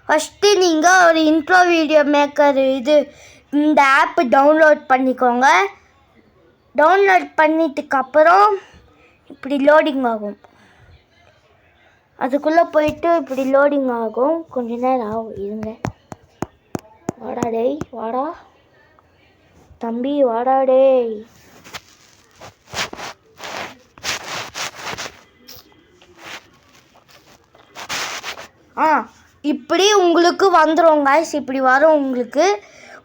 First நீங்கள் ஒரு intro video maker இந்த ஆப்பு டவுன்லோட் பண்ணிக்கோங்க. டவுன்லோட் பண்ணிட்டுக்கப்புறம் இப்படி லோடிங் ஆகும். அதுக்குள்ளே போயிட்டு இப்படி லோடிங் ஆகும். கொஞ்ச நேரம் ஆகும். இருங்க. வாடா டேய், வாடா தம்பி, வாடா டேய். இப்படி உங்களுக்கு வந்துடும் guys. இப்படி வரும்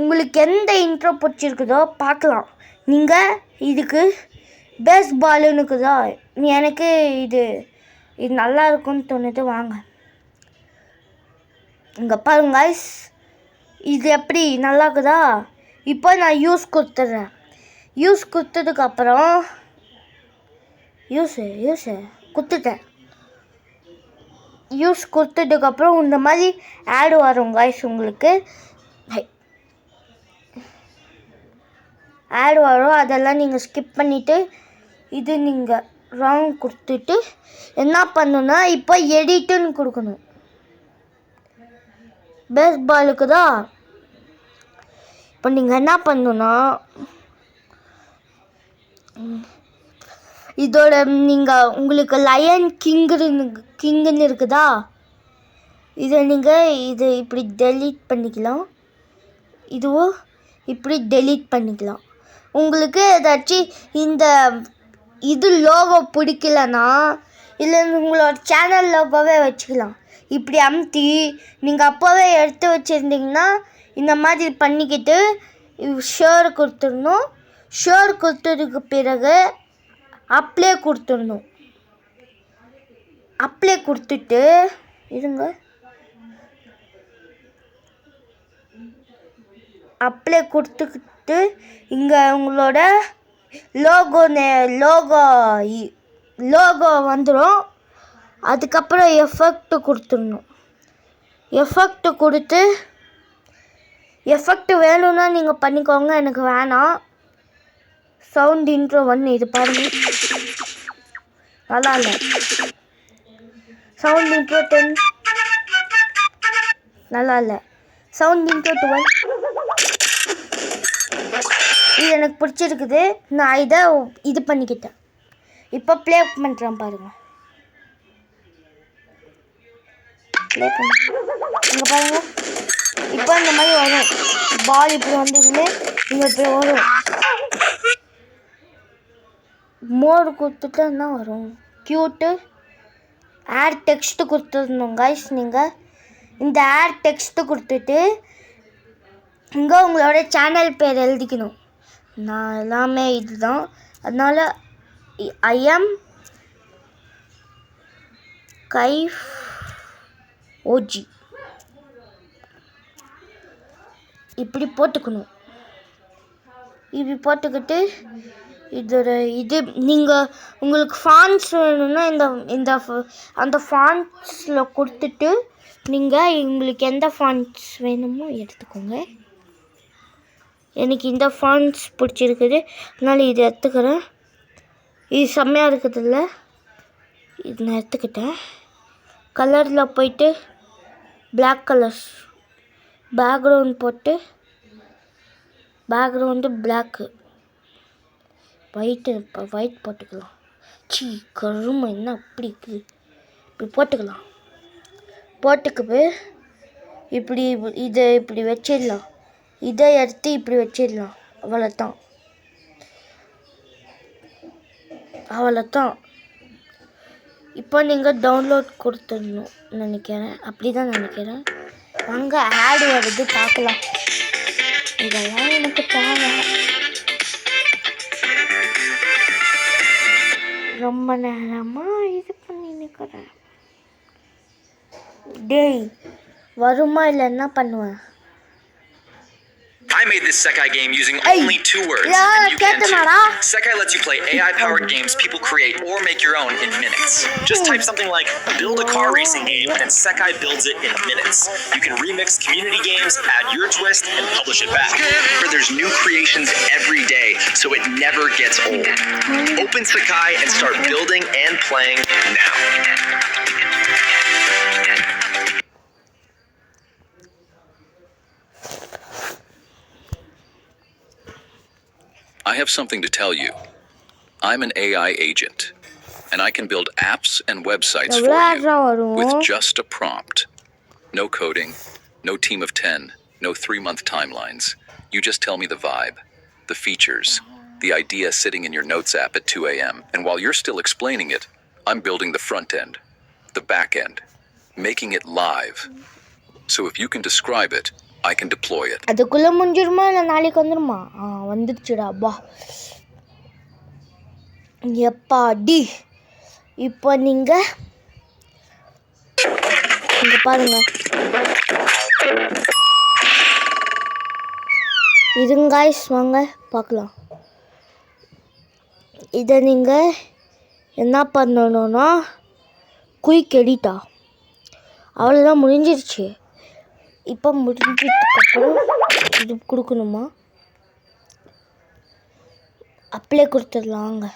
உங்களுக்கு எந்த இன்ட்ரோ பிடிச்சிருக்குதோ பார்க்கலாம். நீங்கள் இதுக்கு பேஸ் பாலுன்னுக்குதா எனக்கு இது நல்லா இருக்கும்னு தோணுது. வாங்க இங்கே பாருங்க guys. இது எப்படி நல்லா இருக்குதா? இப்போ நான் யூஸ் கொடுத்துட்றேன். யூஸ் கொடுத்ததுக்கப்புறம் கொடுத்துட்டேன். யூஸ் கொடுத்ததுக்கப்புறம் இந்த மாதிரி ஆடு வரும் guys. உங்களுக்கு ஆடு வரும். அதெல்லாம் நீங்கள் ஸ்கிப் பண்ணிவிட்டு இது நீங்கள் ராங் கொடுத்துட்டு என்ன பண்ணணுன்னா இப்போ எடிட்டுன்னு கொடுக்கணும். பேஸ் பாலுக்கு தான். இப்போ நீங்கள் என்ன பண்ணணுன்னா இதோட நீங்கள் உங்களுக்கு லயன் கிங்குன்னு இருக்குதா, இதை நீங்கள் இப்படி டெலீட் பண்ணிக்கலாம். இதுவும் இப்படி டெலீட் பண்ணிக்கலாம். உங்களுக்கு ஏதாச்சும் இது லோகோ பிடிக்கலன்னா இல்லை உங்களோட சேனல் லோகோவே வச்சுக்கலாம். இப்படி அமுத்தி நீங்கள் அப்போவே எடுத்து வச்சுருந்தீங்கன்னா இந்த மாதிரி பண்ணிக்கிட்டு ஷேர் கொடுத்துடணும். ஷேர் கொடுத்ததுக்கு பிறகு அப்ளை கொடுத்துடணும். அப்ளை கொடுத்துட்டு இருங்க. அப்ளை கொடுத்துக்கிட்டு இங்கே உங்களோட லோகோ வந்துடும். அதுக்கப்புறம் எஃபெக்ட் கொடுத்துடணும். எஃபெக்ட் கொடுத்து எஃபெக்ட் வேணும்னா நீங்கள் பண்ணிக்கோங்க. எனக்கு வேணாம். சவுண்ட் இன்ட்ரோ 1 இது பாருங்கள். நல்லா இல்லை. சவுண்ட் இன்ட்ரோ 10 நல்லா இல்லை. சவுண்ட் இன்ட்ரோ 12 இது எனக்கு பிடிச்சிருக்குது. நான் இது பண்ணிக்கிட்டேன். இப்போ ப்ளே பண்ணுறேன் பாருங்கள். ப்ளே பண்ண இங்கே பாருங்கள். இப்போ இந்த மாதிரி வரும். பால் இப்படி வந்ததுமே இங்கே இப்படி வரும். மோர் கொடுத்துட்டு என்ன வரும்? க்யூட்டு ஆட் டெக்ஸ்ட்டு கொடுத்துருந்தோம் கைஸ். நீங்கள் இந்த ஆட் டெக்ஸ்ட்டு கொடுத்துட்டு இங்கே உங்களோட சேனல் பேர் எழுதிக்கணும். நான் எல்லாமே இதுதான். அதனால் ஐ எம் கைஃப் ஓஜி இப்படி போட்டுக்கணும். இப்படி போட்டுக்கிட்டு நீங்கள் உங்களுக்கு ஃபாண்ட்ஸ் வேணும்னா அந்த ஃபாண்ட்ஸில் கொடுத்துட்டு நீங்கள் உங்களுக்கு எந்த ஃபாண்ட்ஸ் வேணுமோ எடுத்துக்கோங்க. எனக்கு இந்த ஃபாண்ட்ஸ் பிடிச்சிருக்குது, அதனால் இது எடுத்துக்கிறேன். இது செம்மையாக இருக்குதுல்ல, இது நான் எடுத்துக்கிட்டேன். கலரில் போயிட்டு பிளாக் கலர்ஸ் பேக்ரவுண்ட் போட்டு பேக்ரவுண்டு பிளாக்கு ஒயிட் போட்டுக்கலாம். கருமை என்ன அப்படி இருக்குது. இப்படி போட்டுக்கலாம். போட்டுக்கு இப்படி இதை இப்படி வச்சிடலாம். இதை எடுத்து இப்படி வச்சிடலாம். அவ்வளோதான். இப்போ நீங்கள் டவுன்லோட் கொடுத்துடணும் நினைக்கிறேன். அப்படி தான் நினைக்கிறேன். அங்கே ஆடு வருது பார்க்கலாம். இதெல்லாம் எனக்கு தேவை. ரொம்ப நேரமாக இது பண்ணி நிற்கிறேன். டேய் வருமா இல்லை என்ன பண்ணுவேன்? I made this Sekai game using only 2 words, and you can too. Sekai lets you play AI-powered games people create or make your own in minutes. Just type something like, build a car racing game, and Sekai builds it in minutes. You can remix community games, add your twist, and publish it back. There's new creations every day, so it never gets old. Open Sekai and start building and playing now. I have something to tell you. I'm an AI agent, and I can build apps and websites for you with just a prompt. No coding, no team of 10, no 3-month timelines. You just tell me the vibe, the features, the idea sitting in your notes app at 2 a.m. And while you're still explaining it, I'm building the front end, the back end, making it live. So if you can describe it, I can deploy it. அதுக்குள்ள முடிஞ்சிருமா இல்லை நாளைக்கு வந்துருமா? வந்துடுச்சுடா அப்பா. எப்பாடி இப்போ நீங்கள் இங்கே பாருங்க, இருங்காய்ஸ் வாங்க பார்க்கலாம். இதை நீங்கள் என்ன பண்ணணும்னா குயிக் எடிட்டா அவ்வளோதான், முடிஞ்சிருச்சு. இப்போ முடிஞ்சதுக்கப்புறம் இது கொடுக்கணுமா? அப்ளை கொடுத்துடலாங்க.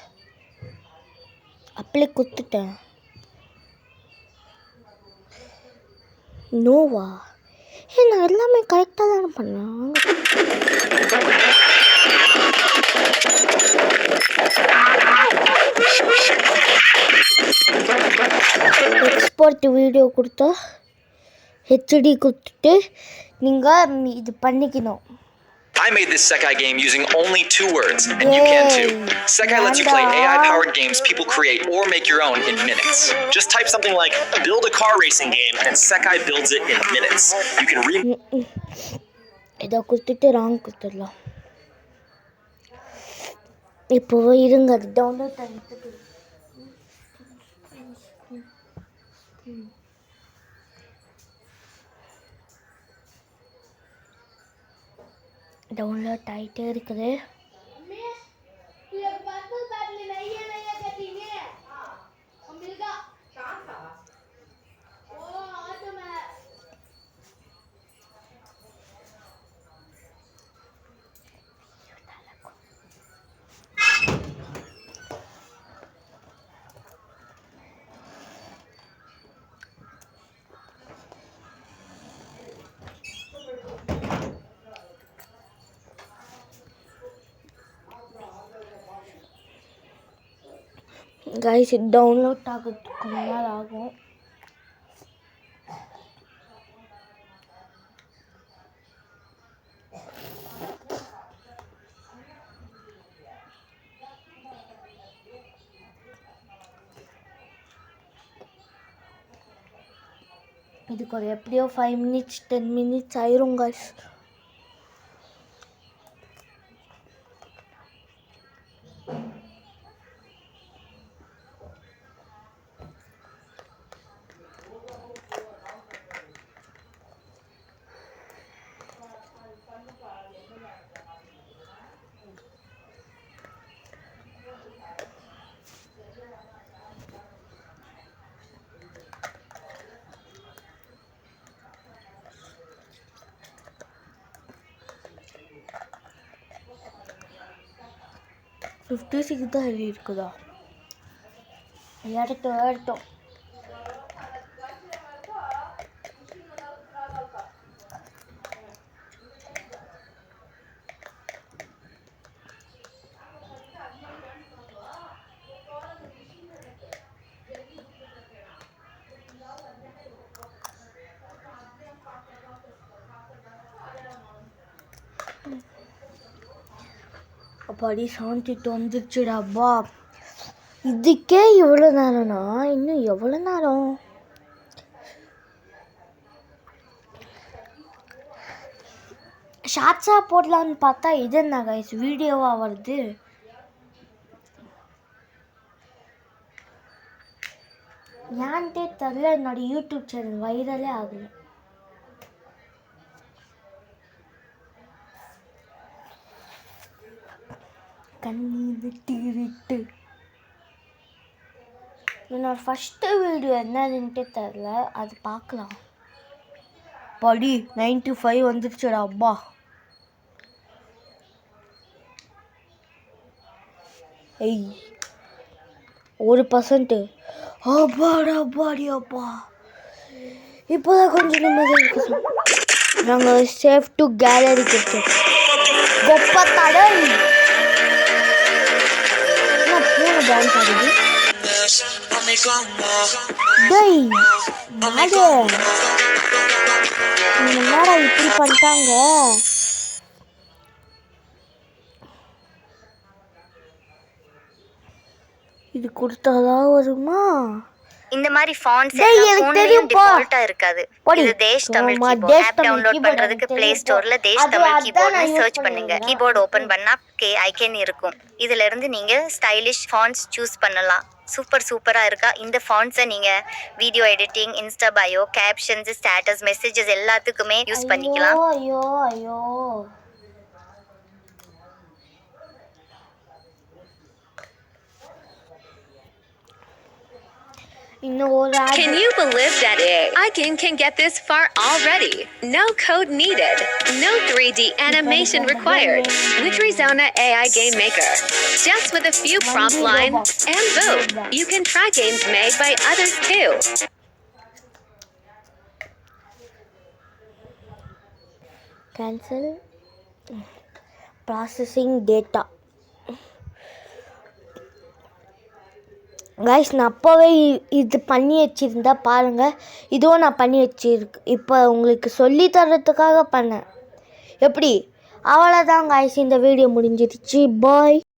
அப்ளை கொடுத்துட்டேன். நோவா? நான் எல்லாமே கரெக்டாக தானே பண்ணேன். எக்ஸ்போர்ட் வீடியோ கொடுத்தா ஹெச்டி கொடுத்துட்டு நீங்கள் இது பண்ணிக்கணும். I made this Sekai game using only 2 words, and you can too. Sekai lets you play AI-powered games people create or make your own in minutes. Just type something like build a car racing game, and Sekai builds it in minutes. You can இதை கொடுத்துட்டு wrong கொடுத்துடலாம். இப்போ இருங்க, அது download ஆகிட்டு download ஆகிட்டே இருக்குது. Guys, இது டவுன்லோட் ஆகிறதுக்கு கொஞ்ச நாள் ஆகும். இதுக்கு ஒரு எப்படியோ 5 minutes 10 minutes ஆயிரும் கைஸ். $56 தான் எழுதி இருக்குதா? எடுத்தோம். அப்பாடி 78 வந்துருச்சுடாப்பா. இதுக்கே இவ்வளோ நேரம்னா இன்னும் எவ்வளோ நேரம்? ஷார்ட்ஸாக போடலான்னு பார்த்தா இது என்ன கைஸ் வீடியோவாக வருது. ஏன்ட்டே தெரில, என்னோட யூடியூப் சேனல் வைரலே ஆகலை. கண்ணீர் தீரிட்டு என்னோட ஃபஸ்ட்டு வீடியோ என்னதுன்ட்டே தெரில, அது பார்க்கலாம். படி 95 வந்துருச்சுடா அப்பா. ஐய் 1% அப்பாடா அப்பாடி அப்பா. இப்போதான் கொஞ்சம் நிம்மதியாக இருக்குது. நாங்கள் சேஃப் டு கேலரி கொடுத்தோம். கொப்ப தடை டான்ஸ் ஆடுது. டேய் மாடு என்னடா இப்படி பண்ணிட்டாங்க? இது கொடுத்தாதான் வருமா? இந்த மாதிரி ஃபாண்ட்ஸ் டேய், எல்லாம் எனக்கு ஃபோன்லயும் தெரியும்பா. டிஃபால்ட்டா இருக்காது. போடி. இது தேஷ் தமிழ் ஆமா, keyboard Desh app Tamil download keyboard பண்றதுக்கு எனக்கு ப்ளே தெரியும். ஸ்டோர்ல தேஷ் அது தமிழ் அதான் கீபோர்ட்னு நான் யூஸ் சர்ச் பண்ணுங்க. பண்ணுவேன். கீபோர்ட் ஓபன் பண்ணா ஐகன் இருக்கும். இதுல இருந்து நீங்க ஸ்டைலிஷ் ஃபாண்ட்ஸ் சூஸ் பண்ணலாம். சூப்பரா இருக்கா? இந்த ஃபாண்ட்ஸை நீங்க video editing, Insta bio, captions, status, messages எல்லாத்துக்குமே யூஸ் பண்ணிக்கலாம். ஐயோ ஐயோ இன்னும் ஒரு Can you believe that AI game can get this far already? No code needed, no 3D animation required with Rizona AI Game Maker. Just with a few prompt lines and boom, you can try games made by others too. cancel processing data. Guys நான் அப்போவே இது பண்ணி வச்சுருந்தா பாருங்கள். இதுவும் நான் பண்ணி வச்சுருக்கு. இப்போ உங்களுக்கு சொல்லி தர்றதுக்காக பண்ணேன். எப்படி? அவ்வளோதான் கைஸ், இந்த வீடியோ முடிஞ்சிருச்சு. பாய்.